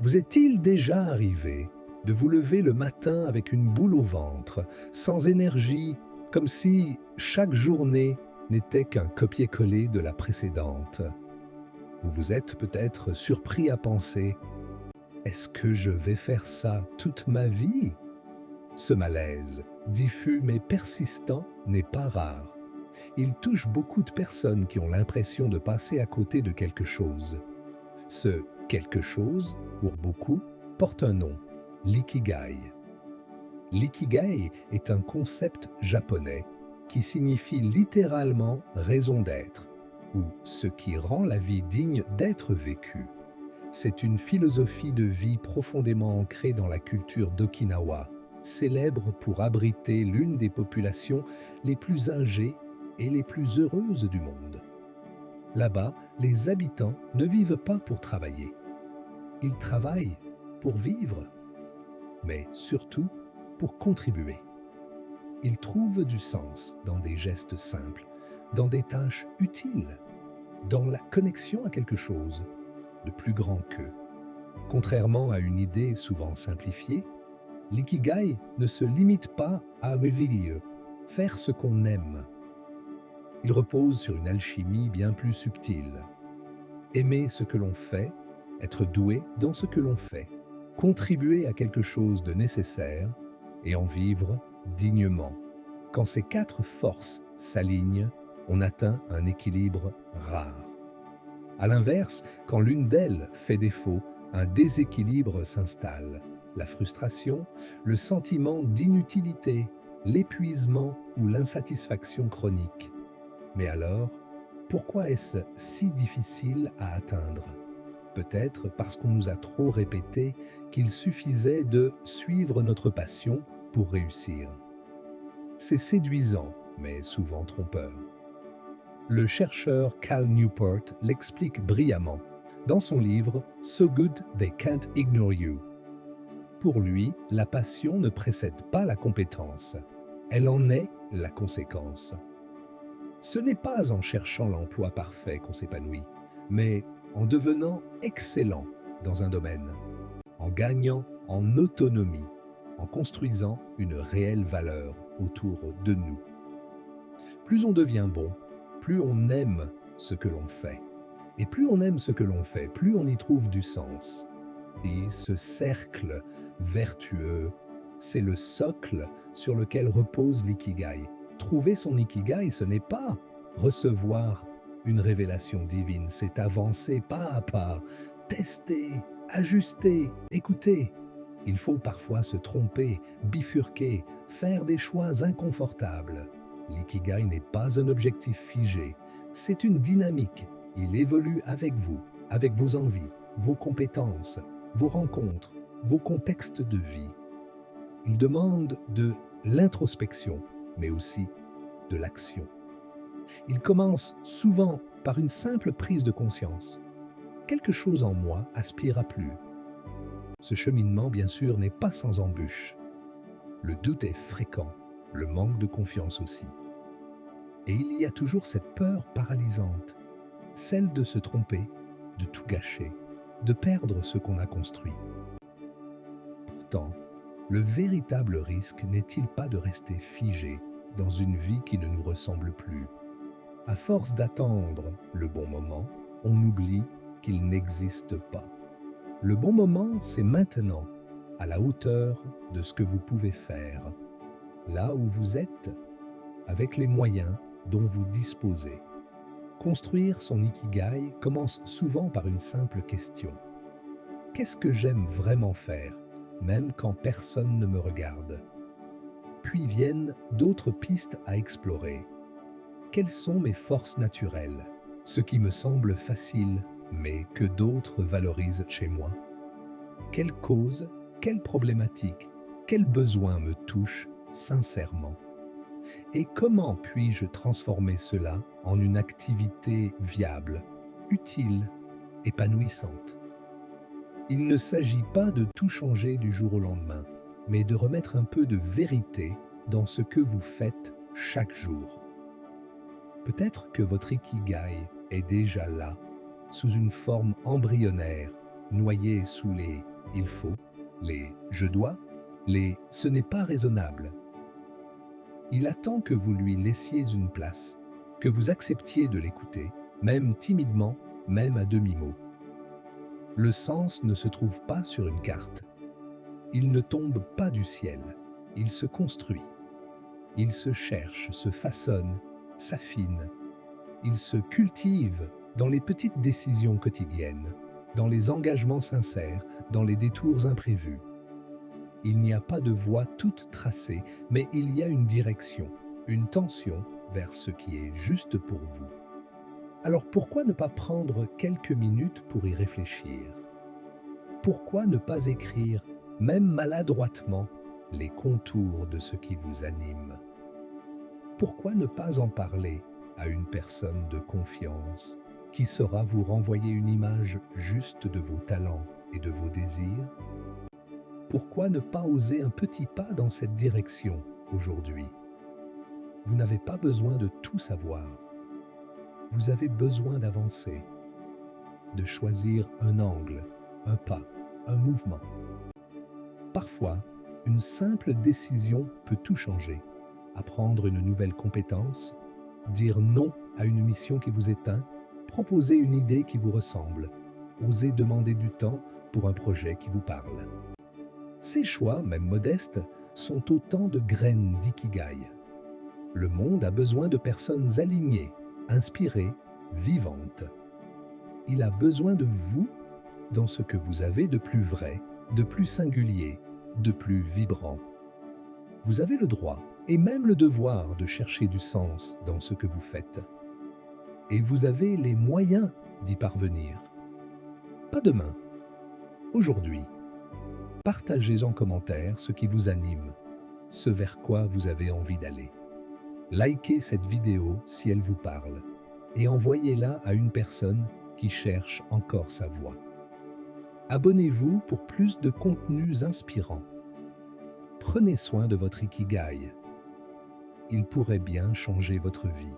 Vous est-il déjà arrivé de vous lever le matin avec une boule au ventre, sans énergie, comme si chaque journée n'était qu'un copier-coller de la précédente? Vous vous êtes peut-être surpris à penser: «Est-ce que je vais faire ça toute ma vie?» Ce malaise, diffus mais persistant, n'est pas rare. Il touche beaucoup de personnes qui ont l'impression de passer à côté de quelque chose. Ce quelque chose, pour beaucoup, porte un nom: l'ikigai. L'ikigai est un concept japonais qui signifie littéralement raison d'être, ou ce qui rend la vie digne d'être vécue. C'est une philosophie de vie profondément ancrée dans la culture d'Okinawa, célèbre pour abriter l'une des populations les plus âgées et les plus heureuses du monde. Là-bas, les habitants ne vivent pas pour travailler. Ils travaillent pour vivre, mais surtout pour contribuer. Ils trouvent du sens dans des gestes simples, dans des tâches utiles, dans la connexion à quelque chose de plus grand qu'eux. Contrairement à une idée souvent simplifiée, l'ikigai ne se limite pas à vivre, faire ce qu'on aime. Il repose sur une alchimie bien plus subtile. Aimer ce que l'on fait, être doué dans ce que l'on fait, contribuer à quelque chose de nécessaire et en vivre dignement. Quand ces quatre forces s'alignent, on atteint un équilibre rare. À l'inverse, quand l'une d'elles fait défaut, un déséquilibre s'installe. La frustration, le sentiment d'inutilité, l'épuisement ou l'insatisfaction chronique. Mais alors, pourquoi est-ce si difficile à atteindre? Peut-être parce qu'on nous a trop répété qu'il suffisait de suivre notre passion pour réussir. C'est séduisant, mais souvent trompeur. Le chercheur Cal Newport l'explique brillamment dans son livre So Good They Can't Ignore You. Pour lui, la passion ne précède pas la compétence, elle en est la conséquence. Ce n'est pas en cherchant l'emploi parfait qu'on s'épanouit, mais en devenant excellent dans un domaine, en gagnant en autonomie, en construisant une réelle valeur autour de nous. Plus on devient bon, plus on aime ce que l'on fait. Et plus on aime ce que l'on fait, plus on y trouve du sens. Et ce cercle vertueux, c'est le socle sur lequel repose l'ikigai. Trouver son ikigai, ce n'est pas recevoir une révélation divine, c'est avancer pas à pas, tester, ajuster, écouter. Il faut parfois se tromper, bifurquer, faire des choix inconfortables. L'ikigai n'est pas un objectif figé, c'est une dynamique. Il évolue avec vous, avec vos envies, vos compétences, vos rencontres, vos contextes de vie. Il demande de l'introspection, mais aussi de l'action. Il commence souvent par une simple prise de conscience. Quelque chose en moi aspire à plus. Ce cheminement, bien sûr, n'est pas sans embûches. Le doute est fréquent, le manque de confiance aussi. Et il y a toujours cette peur paralysante, celle de se tromper, de tout gâcher, de perdre ce qu'on a construit. Pourtant, le véritable risque n'est-il pas de rester figé dans une vie qui ne nous ressemble plus? À force d'attendre le bon moment, on oublie qu'il n'existe pas. Le bon moment, c'est maintenant, à la hauteur de ce que vous pouvez faire, là où vous êtes, avec les moyens dont vous disposez. Construire son ikigai commence souvent par une simple question. Qu'est-ce que j'aime vraiment faire, même quand personne ne me regarde? Puis viennent d'autres pistes à explorer. Quelles sont mes forces naturelles? Ce qui me semble facile, mais que d'autres valorisent chez moi? Quelle cause, quelle problématique, quel besoin me touche sincèrement? Et comment puis-je transformer cela en une activité viable, utile, épanouissante? Il ne s'agit pas de tout changer du jour au lendemain, mais de remettre un peu de vérité dans ce que vous faites chaque jour. Peut-être que votre ikigai est déjà là, sous une forme embryonnaire, noyé sous les il faut, les je dois, les ce n'est pas raisonnable. Il attend que vous lui laissiez une place, que vous acceptiez de l'écouter, même timidement, même à demi-mot. Le sens ne se trouve pas sur une carte. Il ne tombe pas du ciel. Il se construit. Il se cherche, se façonne, s'affine. Il se cultive dans les petites décisions quotidiennes, dans les engagements sincères, dans les détours imprévus. Il n'y a pas de voie toute tracée, mais il y a une direction, une tension vers ce qui est juste pour vous. Alors pourquoi ne pas prendre quelques minutes pour y réfléchir? Pourquoi ne pas écrire, même maladroitement, les contours de ce qui vous anime? Pourquoi ne pas en parler à une personne de confiance qui saura vous renvoyer une image juste de vos talents et de vos désirs? Pourquoi ne pas oser un petit pas dans cette direction aujourd'hui? Vous n'avez pas besoin de tout savoir. Vous avez besoin d'avancer, de choisir un angle, un pas, un mouvement. Parfois, une simple décision peut tout changer. Apprendre une nouvelle compétence, dire non à une mission qui vous éteint, proposer une idée qui vous ressemble, oser demander du temps pour un projet qui vous parle. Ces choix, même modestes, sont autant de graines d'ikigai. Le monde a besoin de personnes alignées, inspirées, vivantes. Il a besoin de vous dans ce que vous avez de plus vrai, de plus singulier, de plus vibrant. Vous avez le droit et même le devoir de chercher du sens dans ce que vous faites. Et vous avez les moyens d'y parvenir. Pas demain, aujourd'hui. Partagez en commentaire ce qui vous anime, ce vers quoi vous avez envie d'aller. Likez cette vidéo si elle vous parle et envoyez-la à une personne qui cherche encore sa voie. Abonnez-vous pour plus de contenus inspirants. Prenez soin de votre Ikigai. Il pourrait bien changer votre vie.